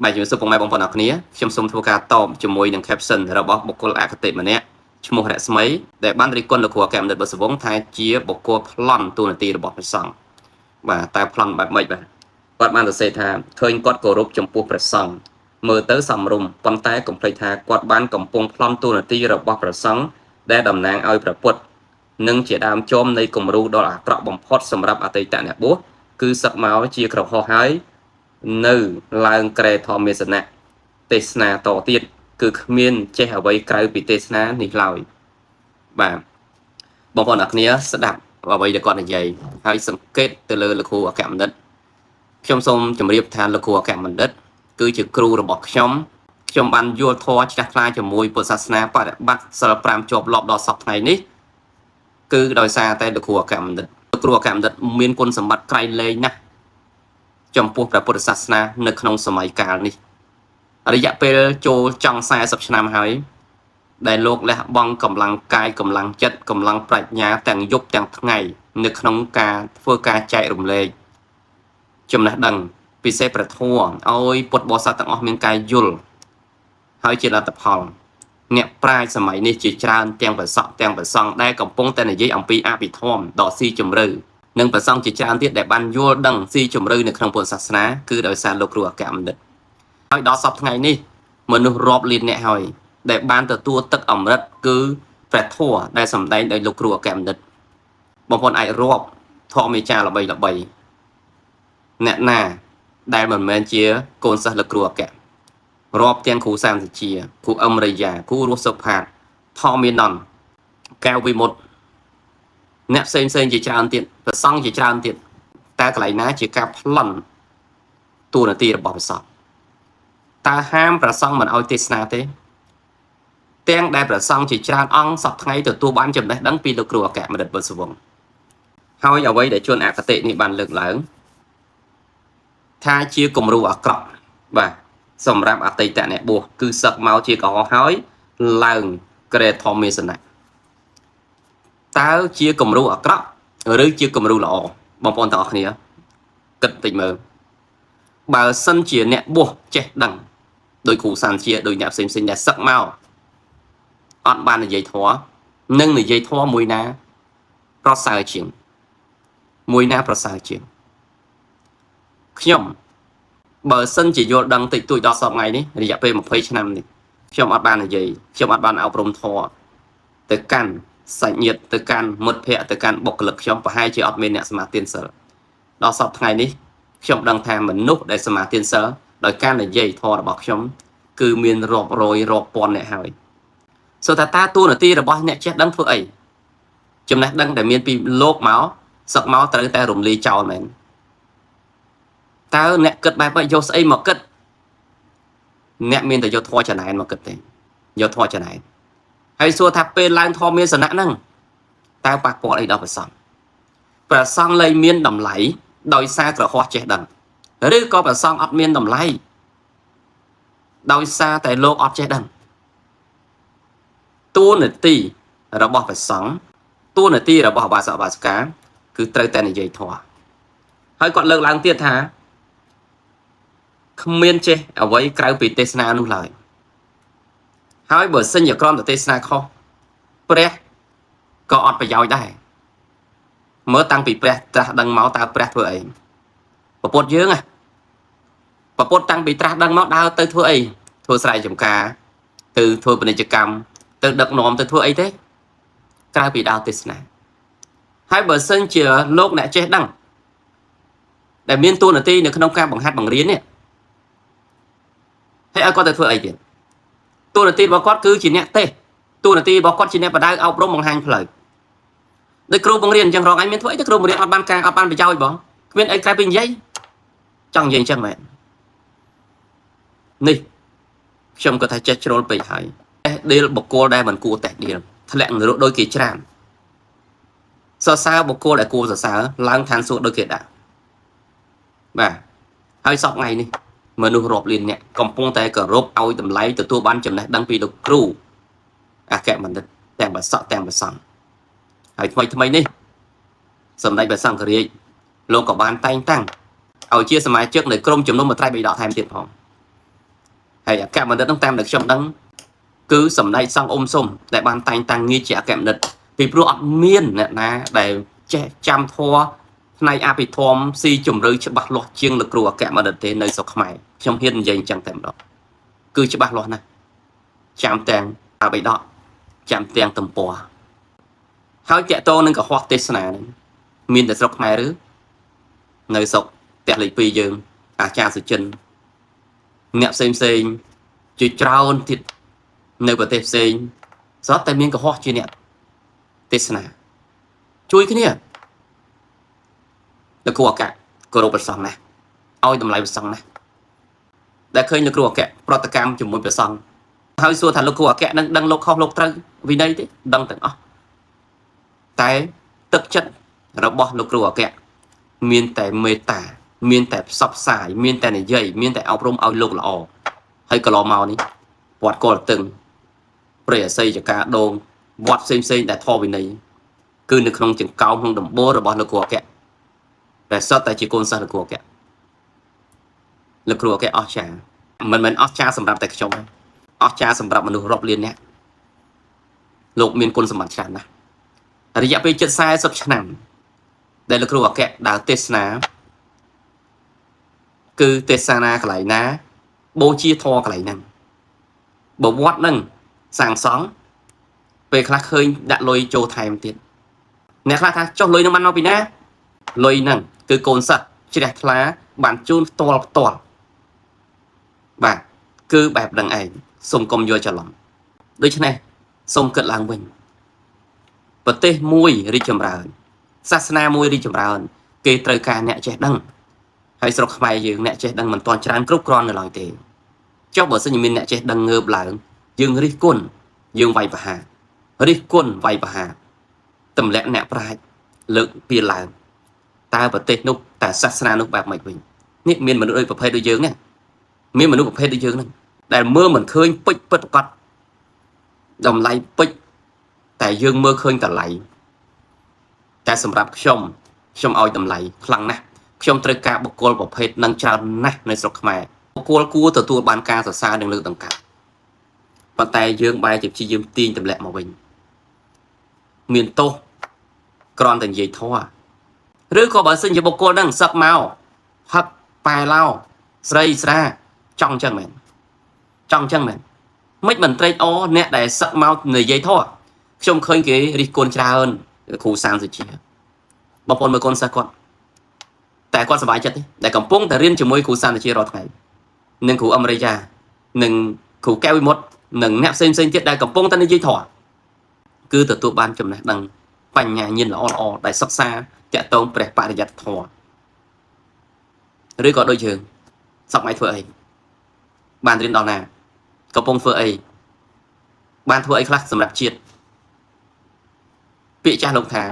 bàiជំសុំបងប្អូនអរគ្នាខ្ញុំសូមធ្វើការតបជាមួយនឹង caption របស់បុគ្គលអគតិម្នាក់ឈ្មោះរស្មីដែលបានរិះគន់លោកគ្រូអគ្គមនិតបុស្សវង្សថាជាបុគ្គលប្លន់ទូនាទីរបស់ព្រះសង្ឃបាទតែប្លន់បែបម៉េចបាទគាត់បានសរសេរថាឃើញគាត់គោរពចំពោះព្រះសង្ឃមើលទៅសមរម្យប៉ុន្តែកុំភ្លេចថាគាត់បានកំពុងប្លន់ទូនាទីរបស់ព្រះសង្ឃដែលតំណាងឲ្យព្រះពុទ្ធនិងជាដើមជុំនៃគំរូដ៏អាក្រក់បំផុតសម្រាប់អតីតអ្នកបួសគឺសឹកមកជាក្រហោះហើយនៅឡើងក្រែធម្មទេសនៈទេសនាតទៀតគឺគ្មានចេះអ្វីក្រៅពីទេសនានេះឡើយបាទបងប្អូនអរគ្នាស្ដាប់អ្វីដែលគាត់និយាយហើយសង្កេតទៅលើលោកគ្រូអគ្គបណ្ឌិតខ្ញុំសូមជម្រាបថាលោកគ្រូអគ្គបណ្ឌិតគឺជាគ្រូរបស់ខ្ញុំបានយល់ធម៌ជ្រះថ្លាជាមួយពុទ្ធសាសនាបរិបត្តិសិល5ជាប់លាប់ដល់សពថ្ងៃនេះគឺដោយសារតែលោកគ្រូអគ្គបណ្ឌិតលោកគ្រូអគ្គបណ្ឌិតមានគុណសម្បត្តិក្រៃលែងណាស់ចំពោះព្រះពុទ្ធសាសនានៅក្នុងសម័យកាលនេះរយៈពេលចូលចង់40ឆ្នាំហើយដែលលោកលះបង់កម្លាំងកាយកម្លាំងចិត្តកម្លាំងប្រាជ្ញាទាំងយប់ទាំងថ្ងៃនៅក្នុងការធ្វើការចែករំលែកចំណេះដឹងពិសេសព្រះធម៌ឲ្យពុទ្ធបរិស័ទទាំងអស់មានការយល់ហើយជាលទ្ធផលអ្នកប្រាជ្ញសម័យនេះជាច្រើនទាំងប្រសក់ទាំងប្រសង់ដែលកំពុងតែនិយាយអំពីអភិធម្មដ៏ស៊ីជម្រៅនិងប្រសង់ជាច្រើនទៀតដែលបានយល់ដឹងស៊ីជម្រៅនៅក្នុងពុទ្ធសាសនាគឺដោយសារលោកគ្រូអគ្គបណ្ឌិតហើយដល់សពថ្ងៃនេះមនុស្សរាប់លានអ្នកហើយដែលបានទទួលទឹកអមฤតគឺព្រះធម៌ដែលសម្ដែងដោយលោកគ្រូអគ្គបណ្ឌិតបងប្អូនអាចរាប់ធម៌មេចាល្បីអ្នកណាដែលមិនមែនជាកូនសិស្សលោកគ្រូអគ្គរាប់ទាំងគ្រូសាមសិជាគ្រូអឹមរយ៉ាគ្រូរស់សុផាតថមាននកែវវិមុតអ្នកផ្សេងជាច្រើនទៀតប្រសង់ជាច្រើនទៀតតែកន្លែងណាជាការប្លន់ទូនាទីរបស់ព្រះសង្ឃតើហាមព្រះសង្ឃមិនឲ្យទេសនាទេទាំងដែលព្រះសង្ឃជាច្រើនអង្គសពថ្ងៃទទួលបានចំណេះដឹងពីលោកគ្រូអគ្គបណ្ឌិតបុស្សវង្សហើយអ្វីដែលជនអគតិនេះបានលើកឡើងថាជាគំរូអាក្រក់បាទសម្រាប់អតីតអ្នកបួសគឺសឹកមកជាកុហកហើយឡើងក្រែធម្មទេសនៈតើជាគំរូអាក្រក់ឬជាគំរូល្អបងប្អូនទាំងអស់គ្នាគិតតិចមើលបើសិនជាអ្នកបួសចេះដឹងដោយគ្រូសានជាដោយអ្នកផ្សេងដែលសឹកមកអត់បាននិយាយធម៌និងនិយាយធម៌មួយណាប្រសើរជាងខ្ញុំបើសិនជាយល់ដឹងតិចតួចដល់សពថ្ងៃនេះរយៈពេល20ឆ្នាំនេះខ្ញុំអត់បាននិយាយខ្ញុំអត់បានអប់រំធម៌ទៅកាន់សាច់ញាតិទៅកាន់មិត្តភ័ក្តិទៅកាន់បុគ្គលិកខ្ញុំប្រហែលជាអត់មានអ្នកសមាទានសិលដល់សពថ្ងៃនេះខ្ញុំដឹងថាមនុស្សដែលសមាទានសិលដោយការនិយាយធម៌របស់ខ្ញុំគឺមានរាប់រយរាប់ពាន់អ្នកហើយសូមថាតួនាទីរបស់អ្នកចេះដឹងធ្វើអីចំណេះដឹងដែលមានពីលោកមកសឹកមកត្រូវតែរំលាយចោលមែនតើអ្នកគិតបែបម៉េចយកស្អីមកគិតអ្នកមានតែយកធម៌ចំណែនមកគិតទេយកធម៌ចំណែនហើយសួរថាពេលឡើងធម៌មានសនៈហ្នឹងតើប៉ះពាល់អីដល់ព្រះសង្ឃលែងមានតម្លៃដោយសារក្រហោះចេះដឹងឬក៏ព្រះសង្ឃអត់មានតម្លៃដោយសារតែលោកអត់ចេះដឹងតួនាទីរបស់ព្រះសង្ឃតួនាទីរបស់បាសកបាសិកាគឺត្រូវតែនិយាយធម៌ហើយគាត់លើកឡើងទៀតថាគ្មានចេះអ្វីក្រៅពីទេសនានោះឡើយហើយបើសិនជាគ្រាន់តែទេសនាខុសព្រះក៏អត់ប្រយោជន៍ដែរមើលតាំងពីព្រះត្រាស់ដឹងមកតើព្រះធ្វើអីពពុទ្ធយើងពពុទ្ធតាំងពីត្រាស់ដឹងមកដើរទៅធ្វើអីធ្វើស្រែចម្ការទៅធ្វើពាណិជ្ជកម្មទៅដឹកនាំទៅធ្វើអីទេក្រៅពីដើរទេសនាហើយបើសិនជាលោកអ្នកចេះដឹងដែលមានតួនាទីនៅក្នុងការបង្ហាត់បង្រៀននេះហើយឲ្យគាត់ទៅធ្វើអីទៀតតួនាទីរបស់គាត់គឺជាអ្នកទេសតួនាទីរបស់គាត់ជាអ្នកបដៅអប់រំបង្ហាញផ្លូវដោយគ្រូបង្រៀនអញ្ចឹងរងឯងមានធ្វើអីទៅគ្រូបង្រៀនអត់បានការអត់បានប្រយោជន៍បងគ្មានអីក្រៅពីនិយាយចង់និយាយអញ្ចឹងមែននេះខ្ញុំក៏ថាចេះជ្រុលពេកហើយតេះដៀលបុគ្គលដែលមិនគួរតេះដៀលធ្លាក់នរកដោយគេច្រើនសរសើរបុគ្គលដែលគួរសរសើរឡើងឋានសួគ៌ដោយគេដាក់បាទហើយសពថ្ងៃនេះមនុស្សរាប់លានអ្នកកំពុងតែគោរពឲ្យតម្លៃទទួលបានចំណេះដឹងពីលោកគ្រូអគ្គបណ្ឌិតទាំងបាសកទាំងប្រសង់ហើយថ្មីនេះសម្ដេចព្រះសង្ឃរាជលោកក៏បានតែងតាំងឲ្យជាសមាជិកនៃក្រុមជំនុំមន្ត្រីបិដកថែមទៀតផង ហើយអគ្គបណ្ឌិតនឹងតាមដែលខ្ញុំដឹងគឺសម្ដេចសង្ឃអ៊ុំសុំដែលបានតែងតាំងងារជាអគ្គបណ្ឌិតពីព្រោះអត់មានអ្នកណាដែលចេះចាំធម៌ផ្នែកអភិធម្មស៊ីជម្រៅច្បាស់លាស់ជាងលោកគ្រូអគ្គបណ្ឌិតទេនៅស្រុកខ្មែរខ្ញុំហ៊ាននិយាយអញ្ចឹងតែម្ដងគឺច្បាស់លាស់ណាស់ចាំទាំងអបិដកចាំទាំងទំព័រហើយតកតងនឹងកុហកទេសនានឹងមានតែស្រុកខ្មែរឬនៅស្រុកផ្ទះលេខ2យើងអាចារ្យសុចិនអ្នកផ្សេងជាច្រើនទៀតនៅប្រទេសផ្សេងស្រាប់តែមានកុហកជាអ្នកទេសនាជួយគ្នាលោកគ្រូអគ្គគោរពព្រះសង្ឃណាស់ឲ្យតម្លៃព្រះសង្ឃណាស់ដែលឃើញលោកគ្រូអគ្គប្រតិកម្មជាមួយព្រះសង្ឃហើយសួរថាលោកគ្រូអគ្គនឹងដឹងលោកខុសលោកត្រូវវិន័យទេដឹងទាំងអស់តែទឹកចិត្តរបស់លោកគ្រូអគ្គមានតែមេត្តាមានតែផ្សព្វផ្សាយមានតែនិយាយមានតែអប់រំឲ្យលោកល្អហើយកន្លងមកនេះវត្តកលតឹងព្រះអស័យចកាដងវត្តផ្សេងដែលធម៌វិន័យគឺនៅក្នុងចង្កោមក្នុងដំបូលរបស់លោកគ្រូអគ្គដែលសតតែជាកូនសិស្សលោកគ្រូអគ្គលោកគ្រូអគ្គអស្ចារ្យមិនមែនអស្ចារ្យសម្រាប់តែខ្ញុំទេអស្ចារ្យសម្រាប់មនុស្សរាប់លាននាក់លោកមានគុណសម្បត្តិច្រើនណាស់រយៈពេលជិត40ឆ្នាំដែលលោកគ្រូអគ្គដើរទេសនាគឺទេសនាកន្លែងណាបូជាធម៌កន្លែងហ្នឹងបើវត្តហ្នឹងសាងសង់ពេលខ្លះឃើញដាក់លុយចូលថែមទៀតអ្នកខ្លះថាចុះលុយនឹងបានមកពីណាលុយហ្នឹងគឺកូនសិស្សជ្រះថ្លាបានជូនផ្ទាល់បាទគឺបែបហ្នឹងឯងសូមកុំយល់ច្រឡំដូច្នេះសូមគិតឡើងវិញប្រទេសមួយរីកចម្រើនសាសនាមួយរីកចម្រើនគេត្រូវការអ្នកចេះដឹងហើយស្រុកខ្មែរយើងអ្នកចេះដឹងមិនទាន់ច្រើនគ្រប់គ្រាន់នៅឡើយទេចុះបើសិនជាមានអ្នកចេះដឹងងើបឡើងយើងរិះគន់យើងវាយប្រហាររិះគន់វាយប្រហារទម្លាក់អ្នកប្រាជ្ញលើកពីឡើងតើប្រទេសនោះតើសាសនានោះបែបម៉េចវិញនេះមានមនុស្សដូចប្រភេទដូចយើងនេះមានមនុស្សប្រភេទដូចយើងហ្នឹងដែលមើលមិនឃើញពេជ្រពិតប្រាកដតម្លៃពេជ្រតែយើងមើលឃើញតម្លៃតែសម្រាប់ខ្ញុំឲ្យតម្លៃខ្លាំងណាស់ខ្ញុំត្រូវការបុគ្គលប្រភេទនឹងច្រើនណាស់នៅស្រុកខ្មែរបុគ្គលគួរទទួលបានការសរសើរនិងលើកតម្កើងប៉ុន្តែយើងបែរជាព្យាយាមទាញទម្លាក់មកវិញមានទោសគ្រាន់តែនិយាយធម៌ឬក៏បើសិនជាបុគ្គលនឹងសឹកមកហឹកប៉ែឡោស្រីស្រាចង់អញ្ចឹងមែនមិនមិនត្រេកអរអ្នកដែលសឹកមកនិយាយធម៌ខ្ញុំឃើញគេរិះគន់ច្រើនគ្រូសានសុជាបងប្អូនមើលកូនសិស្សគាត់តែគាត់សប្បាយចិត្តទេដែលកំពុងតែរៀនជាមួយគ្រូសានសុជារាល់ថ្ងៃនិងគ្រូអមរិយានិងគ្រូកែវវិមុតនិងអ្នកផ្សេងទៀតដែលកំពុងតែនិយាយធម៌គឺទទួលបានចំណេះដឹងបញ្ញាញាណល្អដែលសិក្សាតាក់ទងព្រះបរិយត្តិធម៌ឬក៏ដូចយើងសប្បាយធ្វើអីបានរៀនដល់ណាកំពុងធ្វើអីបានធ្វើអីខ្លះសម្រាប់ជាតិពាក្យចាស់លោកថា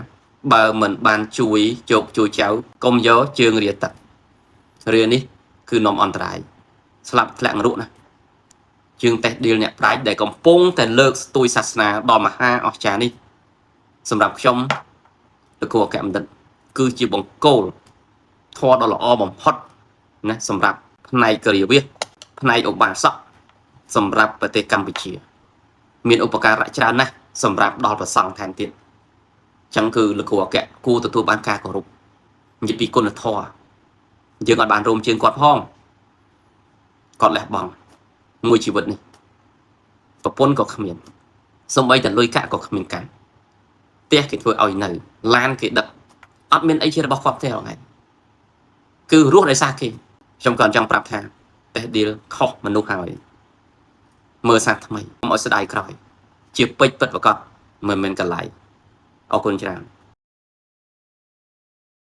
បើមិនបានជួយជោគជួយចៅកុំយកជើងរាទឹករានេះគឺនាំអន្តរាយស្លាប់ធ្លាក់នរកណាជើងតេះឌីលអ្នកប្រាជ្ញដែលកំពុងតែលើកស្ទួយសាសនាដ៏មហាអស្ចារ្យនេះសម្រាប់ខ្ញុំលោកគ្រូអគ្គបណ្ឌិតគឺជាបង្គោលធម៌ដ៏ល្អបំផុតណាសម្រាប់ផ្នែកគរិយាវាសផ្នែកឧបាសកសម្រាប់ប្រទេសកម្ពុជាមានឧបការៈច្រើនណាស់សម្រាប់ដល់ប្រសង់ថែមទៀតចឹងគឺលោកគ្រូអគ្គគួរទទួលបានការគោរពនិយាយពីគុណធម៌យើងអត់បានរួមជើងគាត់ផងគាត់លះបង់មួយជីវិតនេះប្រពន្ធក៏គ្មានសូម្បីតែលុយកាក់ក៏គ្មានកាន់ផ្ទះគេធ្វើឲ្យនៅឡានគេដឹកអត់មានអីជារបស់គាត់ទេហ៎គឺរស់ដោយសារគេខ្ញុំក៏ចង់ប្រាប់ថាតេះឌីលខុសមនុស្សហើយមើលសាសថ្មីកុំឲ្យស្ដាយក្រោយជាពេជ្រពិតប្រាកដមិនមែនកន្លែងអរគុណច្រើន